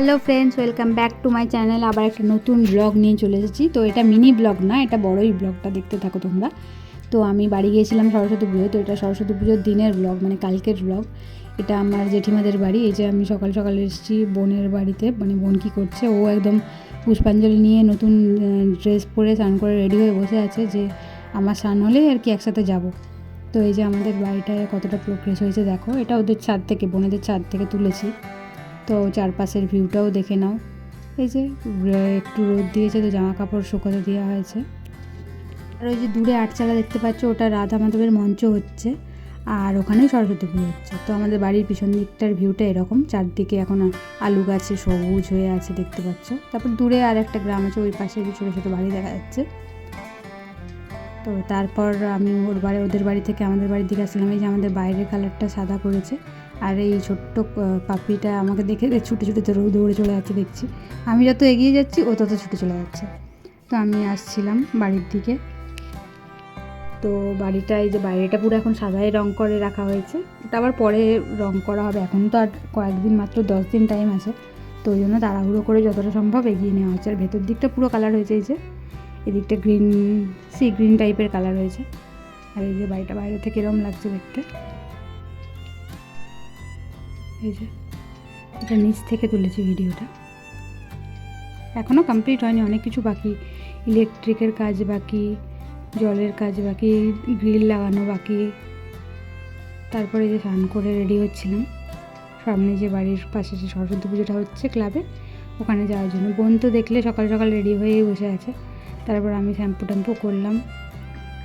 Hello friends, welcome back to my channel. আবার একটা নতুন ব্লগ নিয়ে চলে এসেছি। তো এটা মিনি ব্লগ না, এটা বড়ই ব্লগটা দেখতে থাকো তোমরা। তো আমি বাড়ি গিয়েছিলাম সরস্বতী পুজো। তো এটা সরস্বতী পুজোর দিনের ব্লগ, মানে কালকের ব্লগ। এটা আমার জেঠিমাদের বাড়ি। এই যে আমি সকাল সকাল এসেছি বোনের বাড়িতে। মানে বোন কী করছে, ও একদম পুষ্পাঞ্জলি নিয়ে নতুন ড্রেস পরে স্নান করে রেডি হয়ে বসে আছে যে আমার স্নান হলেই আর কি একসাথে যাব। তো এই যে আমাদের বাড়িটায় কতটা প্রোগ্রেস হয়েছে দেখো। এটা ওদের ছাদ থেকে, বোনেদের ছাদ থেকে তুলেছি। তো চারপাশের ভিউটাও দেখে নাও। এই যে একটু রোদ দিয়েছে, তো জামা কাপড় শুকোতে দেওয়া হয়েছে। আর ওই যে দূরে আটচালা দেখতে পাচ্ছ, ওটা রাধা মাধবের মঞ্চ হচ্ছে, আর ওখানেই সরস্বতী পুজো হচ্ছে। তো আমাদের বাড়ির পিছন দিকটার ভিউটা এরকম, চারদিকে এখন আলু গাছে সবুজ হয়ে আছে দেখতে পাচ্ছ। তারপর দূরে আর একটা গ্রাম আছে, ওই পাশে ছোটো ছোটো বাড়ি দেখা যাচ্ছে। তো তারপর আমি ওদের বাড়ি থেকে আমাদের বাড়ির দিকে আসলাম। এই যে আমাদের বাইরের কালারটা সাদা করেছে, আর এই ছোট্ট পাপিটা আমাকে দেখে ছুটে ছুটে দৌড়ে চলে যাচ্ছে দেখছি। আমি যত এগিয়ে যাচ্ছি ও তত ছুটে চলে যাচ্ছে। তো আমি আসছিলাম বাড়ির দিকে। তো বাড়িটা, এই যে বাইরেটা পুরো এখন সাদাই রং করে রাখা হয়েছে। ওটা আবার পরে রং করা হবে, এখন তো আর কয়েকদিন, মাত্র 10 দিন টাইম আছে। তো ওই জন্য তাড়াহুড়ো করে যতটা সম্ভব এগিয়ে নেওয়া হচ্ছে। আর ভেতর দিকটা পুরো কালার হয়েছে, এই যে এদিকটা গ্রিন টাইপের কালার হয়েছে। আর এই যে বাড়িটা বাইরে থেকে এরকম লাগছে দেখতে। এই যে এটা নিচ থেকে তুলেছি ভিডিওটা, এখনও কমপ্লিট হয়নি, অনেক কিছু বাকি। ইলেকট্রিকের কাজ বাকি, জলের কাজ বাকি, গ্রিল লাগানো বাকি। তারপরে যে স্নান করে রেডি হচ্ছিলাম সামনে যে বাড়ির পাশে যে সরস্বতী পুজোটা হচ্ছে ক্লাবে, ওখানে যাওয়ার জন্য। বোন তো দেখলে সকাল সকাল রেডি হয়েই বসে আছে। তারপর আমি শ্যাম্পু ট্যাম্পু করলাম,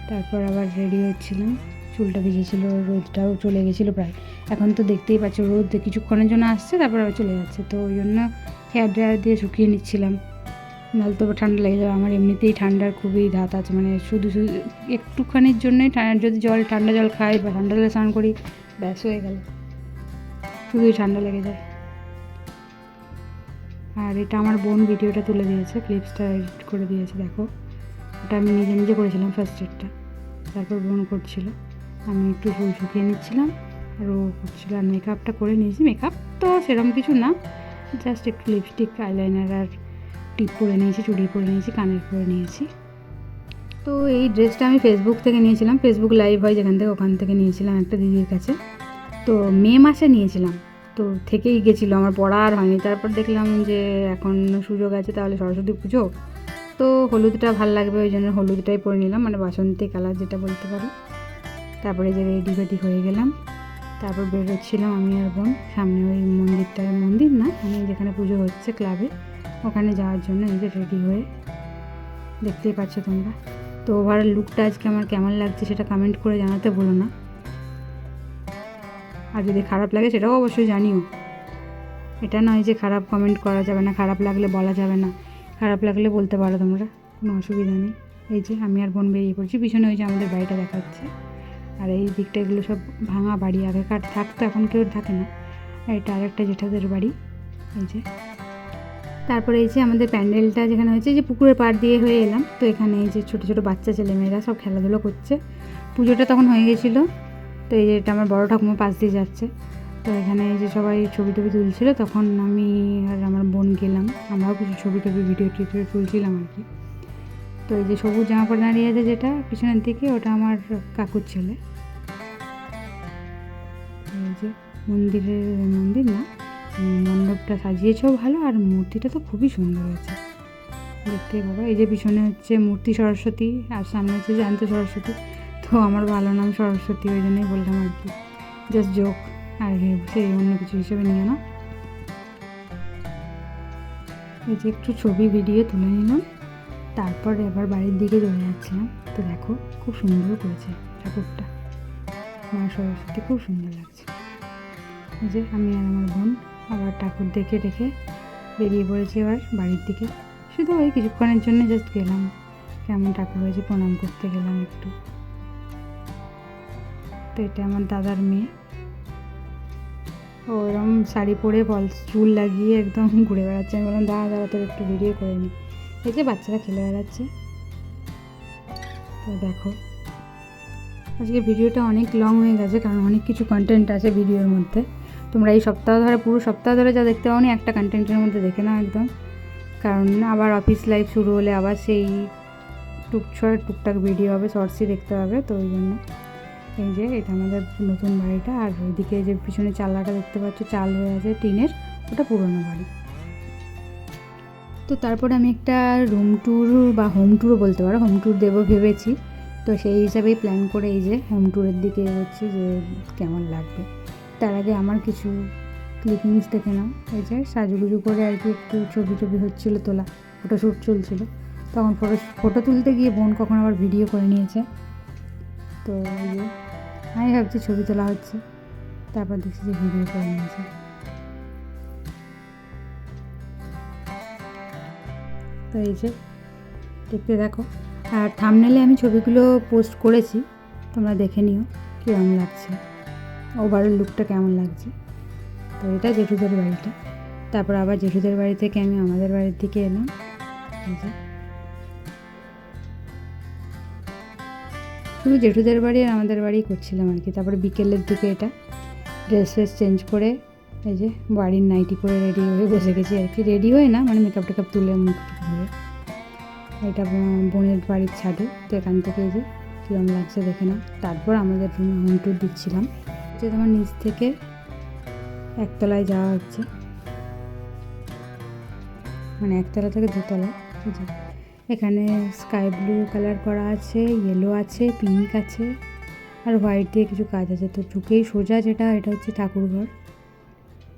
তারপর আবার রেডি হচ্ছিলাম। চুলটা ভিজেছিল, রোদটাও চলে গেছিলো প্রায়। এখন তো দেখতেই পাচ্ছ রোদ কিছুক্ষণের জন্য আসছে, তারপর আবার চলে যাচ্ছে। তো ওই জন্য হেয়ার ড্রায়ার দিয়ে শুকিয়ে নিচ্ছিলাম, নাহলে তো ঠান্ডা লেগে যাবে। আমার এমনিতেই ঠান্ডার খুবই ধাত আছে, মানে শুধু একটুখানির জন্যই যদি ঠান্ডা জল খাই বা ঠান্ডা জলে স্নান করি, ব্যাস হয়ে গেল, শুধুই ঠান্ডা লেগে যায়। আর এটা আমার বোন ভিডিওটা তুলে দিয়েছে, ক্লিপসটা এডিট করে দিয়েছে দেখো। ওটা আমি নিজে নিজে করেছিলাম ফার্স্ট এডটা, তারপর বোন করছিল, আমি একটু ফুল শুকিয়ে নিচ্ছিলাম আর ও করছিল। আর মেকআপটা করে নিয়েছি, মেকআপ তো সেরকম কিছু না, জাস্ট একটু লিপস্টিক, আইলাইনার আর টিপ পরে নিয়েছি, চুড়ি পরে নিয়েছি, কানের পরে নিয়েছি। তো এই ড্রেসটা আমি ফেসবুক থেকে নিয়েছিলাম, ফেসবুক লাইভ হয় যেখান থেকে, ওখান থেকে নিয়েছিলাম একটা দিদির কাছে। তো মে মাসে নিয়েছিলাম, তো থেকেই গেছিলো, আমার পড়া আর হয়নি। তারপর দেখলাম যে এখন সুযোগ আছে, তাহলে সরস্বতী পুজো তো হলুদটা ভাল লাগবে, ওই জন্য হলুদটাই পরে নিলাম, মানে বাসন্তী কালার যেটা বলতে পারো। তারপরে যে রেডি ফেডি হয়ে গেলাম, তারপর বেরোচ্ছিলাম আমি আর বোন সামনে ওই মন্দিরটায়, মন্দির না মানে যেখানে পুজো হচ্ছে ক্লাবে, ওখানে যাওয়ার জন্য এই যে রেডি হয়ে দেখতেই পাচ্ছ তোমরা। তো ওভারঅল লুকটা আজকে আমার কেমন লাগছে সেটা কমেন্ট করে জানাতে ভুলো না, আর যদি খারাপ লাগে সেটাও অবশ্যই জানিও। এটা নয় যে খারাপ কমেন্ট করা যাবে না, খারাপ লাগলে বলা যাবে না, খারাপ লাগলে বলতে পারো তোমরা, কোনো অসুবিধা নেই। এই যে আমি আর বোন বেরিয়ে পড়ছি, পিছনে ওই যে আমাদের বাড়িটা দেখাচ্ছে। আর এই দিকটা এগুলো সব ভাঙা বাড়ি, আগেকার থাকতো, এখন কেউ থাকে না। এটা আরেকটা জেঠাদের বাড়ি। এই যে তারপরে এই যে আমাদের প্যান্ডেলটা যেখানে হয়েছে, যে পুকুরের পাড় দিয়ে হয়ে এলাম। তো এখানে এই যে ছোটো ছোটো বাচ্চা ছেলেমেয়েরা সব খেলাধুলো করছে। পুজোটা তখন হয়ে গেছিলো। তো এই যে এটা আমার বড় ঠাকুমা পাশ দিয়ে যাচ্ছে। তো এখানে এই যে সবাই ছবি টবি তুলছিল, তখন আমি আর আমার বোন গেলাম, আমরাও কিছু ছবি টবি ভিডিও টিডিও তুলছিলাম আর কি। তো এই যে সবুজ জামা পরে দাঁড়িয়ে আছে যেটা পিছনের দিকে, ওটা আমার কাকুর ছেলে। এই যে মন্দির না, মণ্ডপটা সাজিয়েছেও ভালো, আর মূর্তিটা তো খুবই সুন্দর হয়েছে দেখতে বাবা। এই যে পিছনে হচ্ছে মূর্তি সরস্বতী, আর সামনে হচ্ছে জ্যান্ত সরস্বতী। তো আমার ভালো নাম সরস্বতী, ওই জন্যই বললাম আর কি, জাস্ট জোক, আর সেই অন্য কিছু হিসেবে নিয়ে না। এই যে একটু ছবি ভিডিও তুলে নিলাম, তারপর এবার বাড়ির দিকে চলে যাচ্ছিলাম। তো দেখো খুব সুন্দর করেছে ঠাকুরটা, মা সরস্বতী খুব সুন্দর লাগছে। এই যে আমি আর আমার বোন আবার ঠাকুর দেখে রেখে বেরিয়ে পড়েছি এবার বাড়ির দিকে। শুধু ওই কিছুক্ষণের জন্য জাস্ট গেলাম, কেমন ঠাকুর হয়েছে প্রণাম করতে গেলাম একটু। তো এটা আমার দাদার মেয়ে, ওরম শাড়ি পরে চুল লাগিয়ে একদম ঘুরে বেড়াচ্ছে। আমি বললাম দাঁড়া তোর একটু ভিডিও করে নিই। এই যে বাচ্চারা খেলে বেড়াচ্ছে। তো দেখো আজকে ভিডিওটা অনেক লং হয়ে গেছে, কারণ অনেক কিছু কন্টেন্ট আছে ভিডিওর মধ্যে। তো তোমরা এই সপ্তাহ ধরে পুরো সপ্তাহ ধরে যা দেখতে পাওনি একটা কন্টেন্টের মধ্যে দেখে নাও একদম, কারণ আবার অফিস লাইফ শুরু হলে আবার সেই টুকটাক ভিডিও হবে, শর্টসই দেখতে হবে। তো ওই জন্য এই যে এটা আমাদের নতুন বাড়িটা, আর ওইদিকে যে পিছনে চালাটা দেখতে পাচ্ছ চাল হয়ে আছে টিনের, ওটা পুরনো বাড়ি। তো তারপরে আমি একটা রুম ট্যুর বা হোম ট্যুরও বলতে পারো, হোম ট্যুর দেবো ভেবেছি। তো সেই হিসাবেই প্ল্যান করে এই যে হোম ট্যুরের দিকে এগোচ্ছি যে কেমন লাগবে। তার আগে আমার কিছু ক্লিপিংস দেখে নাও। এই যে সাজুগুজু করে আর কি একটু ছবি হচ্ছিলো তোলা, ফটোশ্যুট চলছিল, তখন ফটো তুলতে গিয়ে বোন কখন আবার ভিডিও করে নিয়েছে। তো এই যে আমি ভাবছি ছবি তোলা হচ্ছে, তারপর দেখছি যে ভিডিও করে নিয়েছে। তো এই যে দেখতে দেখো, আর থাম্বনেলে আমি ছবিগুলো পোস্ট করেছি, তোমরা দেখে নিও কীরকম লাগছে, ওভারঅল লুকটা কেমন লাগছে। তো এটা জেঠুদের বাড়িটা, তারপর আবার জেঠুদের বাড়ি থেকে আমি আমাদের বাড়ির দিকে এলাম। এই যে শুধু জেঠুদের বাড়ি আর আমাদের বাড়ি করছিলাম আর কি। তারপরে বিকেলের দিকে এটা ড্রেস চেঞ্জ করে এই যে বাড়ির নাইটি পরে রেডি হয়ে বসে গেছি আর কি। রেডি হয়ে না, মানে মেকআপ টেকআপ তুলে মুখ ধরে, এটা বোনের বাড়ির ছাদে। তো এখান থেকে এই যে কীরকম লাগছে দেখে নাও। তারপর আমাদের রুমে হোম ট্যুর দিচ্ছিলাম, যে তোমার নিচ থেকে একতলায় যাওয়া হচ্ছে, মানে একতলা থেকে দোতলা। এখানে স্কাই ব্লু কালার করা আছে, ইয়েলো আছে, পিঙ্ক আছে, আর হোয়াইট দিয়ে কিছু কাজ আছে। তো ঢুকেই সোজা যেটা, এটা হচ্ছে ঠাকুরঘর।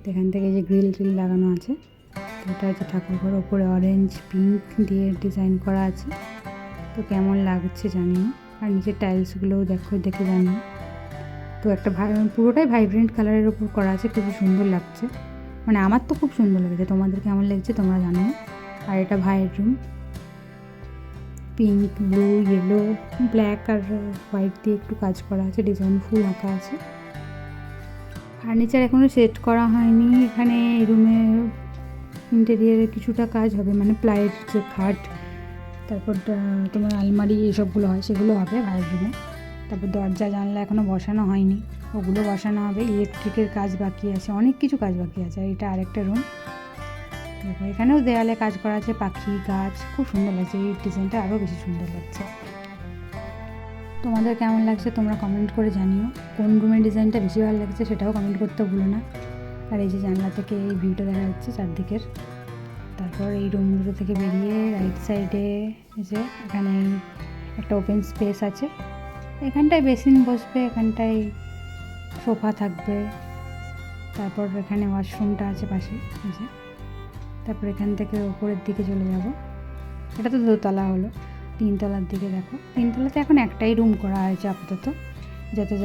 এখান থেকে যে গ্রিল লাগানো আছে, এটা হচ্ছে ঠাকুরঘর। ওপরে অরেঞ্জ পিঙ্ক দিয়ে ডিজাইন করা আছে। তো কেমন লাগছে জানিও, আর নিচের টাইলসগুলোও দেখে জানিও। তো একটা পুরোটাই ভাইব্রেন্ট কালারের ওপর করা আছে, খুবই সুন্দর লাগছে, মানে আমার তো খুব সুন্দর লেগেছে। তোমাদের কেমন লাগছে তোমরা জানিও। আর এটা ভাইয়ের room, pink blue yellow black আর হোয়াইট দিয়ে একটু কাজ করা আছে, ডিজাইন ফুল আঁকা আছে। ফার্নিচার এখনও সেট করা হয়নি। এখানে রুমে ইন্টেরিয়ারে কিছুটা কাজ হবে, মানে প্লাইয়ের যে খাট, তারপর তোমার আলমারি এইসবগুলো হয় সেগুলো হবে ভাইয়ের রুমে। তারপর দরজা জানলা এখনও বসানো হয়নি, ওগুলো বসানো হবে। ইলেকট্রিকের কাজ বাকি আছে, অনেক কিছু কাজ বাকি আছে। আর এটা আরেকটা রুম, দেখো এখানেও দেওয়ালে কাজ করা আছে, পাখি গাছ, খুব সুন্দর লাগছে। এই ডিজাইনটা আরও বেশি সুন্দর লাগছে। তোমাদের কেমন লাগছে তোমরা কমেন্ট করে জানিও। কোন রুমের ডিজাইনটা বেশি ভালো লাগছে সেটাও কমেন্ট করতে ভুলো না। আর এই যে জানলা থেকে এই ভিউটা দেখা যাচ্ছে চারদিকের। তারপর এই রুমগুলো থেকে বেরিয়ে রাইট সাইডে যে এখানে একটা ওপেন স্পেস আছে, এখানটায় বেসিন বসবে, এখানটায় সোফা থাকবে। তারপর এখানে ওয়াশরুমটা আছে পাশে, যে তারপর এখান থেকে ওপরের দিকে চলে যাব। এটা তো দোতলা হলো, তিনতলার দিকে দেখো। তিনতলাতে এখন একটাই রুম করা হয়েছে আপাতত, যাতে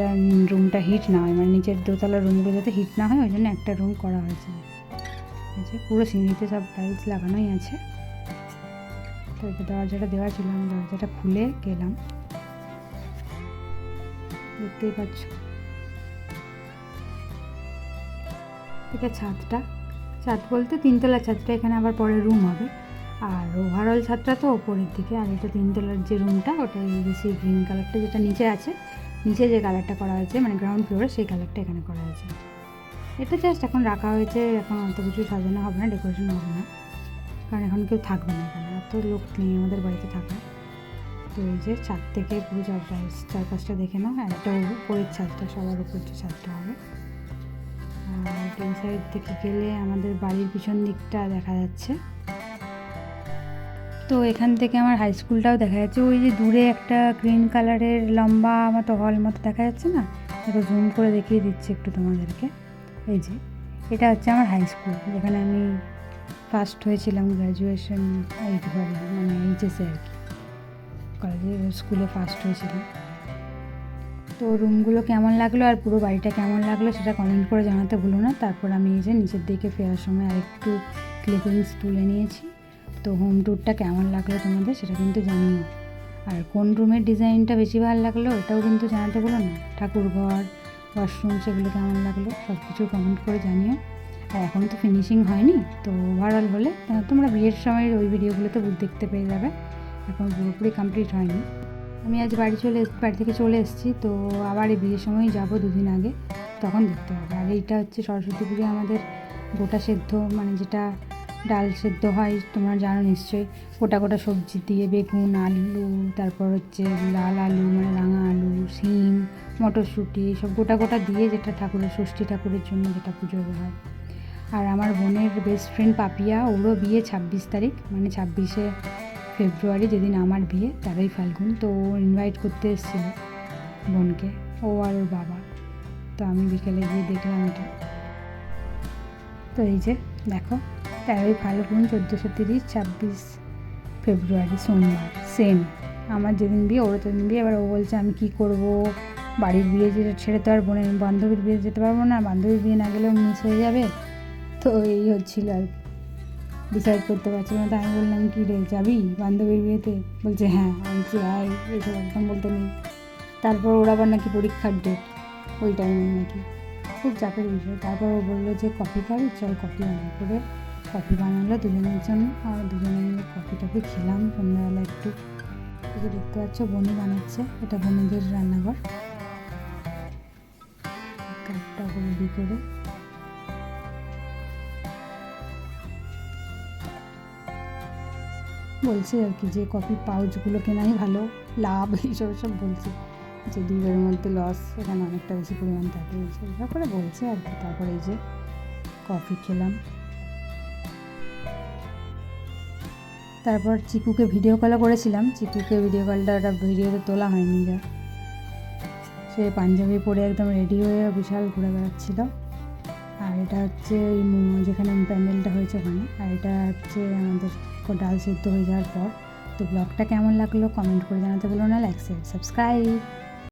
রুমটা হিট না হয়, মানে নিচের দোতলার রুমগুলো যাতে হিট না হয়, ওই জন্য একটা রুম করা হয়েছে। পুরো সিঁড়িতে সব টাইলস লাগানোই আছে। তো এই দরজাটা দেওয়া ছিল, আমি দরজাটা খুলে গেলাম, দেখতেই পাচ্ছ। এটা ছাদ বলতে তিনতলা ছাদটা, এখানে আবার পরে রুম হবে। আর ওভারঅল ছাদটা তো ওপরের দিকে। আর এটা তিনতলার যে রুমটা, ওটা বেশি গ্রিন কালারটা যেটা নিচে আছে, নিচে যে কালারটা করা হয়েছে মানে গ্রাউন্ড ফ্লোরে, সেই কালারটা এখানে করা হয়েছে। এটা জাস্ট এখন রাখা হয়েছে, এখন অত কিছু সাজানো হবে না, ডেকোরেশন হবে না, কারণ এখন কেউ থাকবে না এখানে, এত লোক নেই আমাদের বাড়িতে থাকা। তো এই যে ছাদ থেকে পুরো চারপাশটা দেখে নাও। আর একটা উপরের ছাদটা, সবার উপর যে ছাদটা হবে। আর এই সাইড থেকে গেলে আমাদের বাড়ির পিছন দিকটা দেখা যাচ্ছে। তো এখান থেকে আমার হাই স্কুলটাও দেখা যাচ্ছে। ওই যে দূরে একটা গ্রিন কালারের লম্বা মতো হল মতো দেখা যাচ্ছে না, এটা জুম করে দেখিয়ে দিচ্ছি একটু তোমাদেরকে। এই যে এটা হচ্ছে আমার হাই স্কুল, যেখানে আমি ফার্স্ট হয়েছিলাম গ্র্যাজুয়েশন, মানে এইচএসে আর কি, কলেজে স্কুলে ফার্স্ট হয়েছিলাম। তো রুমগুলো কেমন লাগলো আর পুরো বাড়িটা কেমন লাগলো সেটা কমেন্ট করে জানাতে ভুলো না। তারপর আমি এই যে নিচের দিকে ফেরার সময় আরেকটু ক্লিপিংস তুলে নিয়েছি। তো হোম ট্যুরটা কেমন লাগলো তোমাদের সেটা কিন্তু জানিও। আর কোন রুমের ডিজাইনটা বেশি ভালো লাগলো এটাও কিন্তু জানাতে ভুলো না। ঠাকুরঘর, ওয়াশরুম, সেগুলো কেমন লাগলো সব কিছু কমেন্ট করে জানিও। আর এখন তো ফিনিশিং হয়নি, তো ওভারঅল হলে তোমরা বিয়ের সময় ওই ভিডিওগুলোতে দেখতে পেয়ে যাবে, এখন পুরোপুরি কমপ্লিট হয়নি। আমি আজ বাড়ি থেকে চলে এসেছি, তো আবার এই বিয়ের সময় যাব 2 দিন আগে, তখন দেখতে হবে। আর এইটা হচ্ছে সরস্বতী পুজোয় আমাদের গোটা সেদ্ধ, মানে যেটা ডাল সেদ্ধ হয় তোমরা জানো নিশ্চয়ই, গোটা গোটা সবজি দিয়ে বেগুন, আলু, তারপর হচ্ছে লাল আলু মানে রাঙা আলু, শিম, মটরশুঁটি, সব গোটা গোটা দিয়ে যেটা ঠাকুরের ষষ্ঠী ঠাকুরের জন্য যেটা পুজো হয়। আর আমার বোনের বেস্ট ফ্রেন্ড পাপিয়া, ওরও বিয়ে 26 তারিখ, মানে 26শে ফেব্রুয়ারি, যেদিন আমার বিয়ে 13ই ফাল্গুন। তো ও ইনভাইট করতে এসেছিলো বোনকে, ও আর ওর বাবা। তো আমি বিকেলে গিয়ে দেখলাম এটা। তো এই যে দেখো, 13ই ফাল্গুন, 1430, 26 ফেব্রুয়ারি সোমবার, সেম আমার যেদিন বিয়ে ওরও সেদিন বিয়ে। এবার ও বলছে আমি কী করবো, বাড়ির বিয়ে ছেড়ে তো আর বোনের বান্ধবীর বিয়ে যেতে পারবো না, বান্ধবীর বিয়ে না গেলেও মিস হয়ে যাবে। তো এই হচ্ছিল আর ডিসাইড করতে পারছিল না। তো আমি বললাম কী রে, যাবি বান্ধবীর বিয়েতে? বলছে হ্যাঁ। আমি কি আয়, এইসব একদম বলতে নেই। তারপর ওর আবার নাকি পরীক্ষার ডেট, ওই টাইমে নাকি খুব চাপের বিষয়। তারপর ও বললো যে কফি খাবি, চল কফি অর্ডার করে কফি বানালো দুজনের জন্য। আর দুজনে মিলে কফি টফি খেলাম সন্ধ্যাবেলা একটু। এই যে দেখতে পাচ্ছ বোনই বানাচ্ছে, এটা বোনেদের রান্নাঘর, কাপটা রেডি করে। বলছে আর কি যে কফি পাউচগুলো কেনাই ভালো, লাভ এইসব সব বলছে, যে ডিমের মধ্যে লস, এখানে অনেকটা বেশি পরিমাণ থাকে, এইসব করে বলছে আর কি। তারপরে এই যে কফি খেলাম। তারপর চিকুকে ভিডিও কলও করেছিলাম, চিকুকে ভিডিও কলটা, ওটা ভিডিওতে তোলা হয়নি যা, সে পাঞ্জাবি পরে একদম রেডি হয়ে বিশাল ঘুরে বেড়াচ্ছিল। আর এটা হচ্ছে ওই যেখানে প্যান্ডেলটা হয়েছে ওখানে। আর এটা হচ্ছে আমাদের ডাল সেদ্ধ হয়ে যাওয়ার পর। তো ব্লগটা কেমন লাগলো কমেন্ট করে জানাতে ভুলো না, লাইক শেয়ার সাবস্ক্রাইব।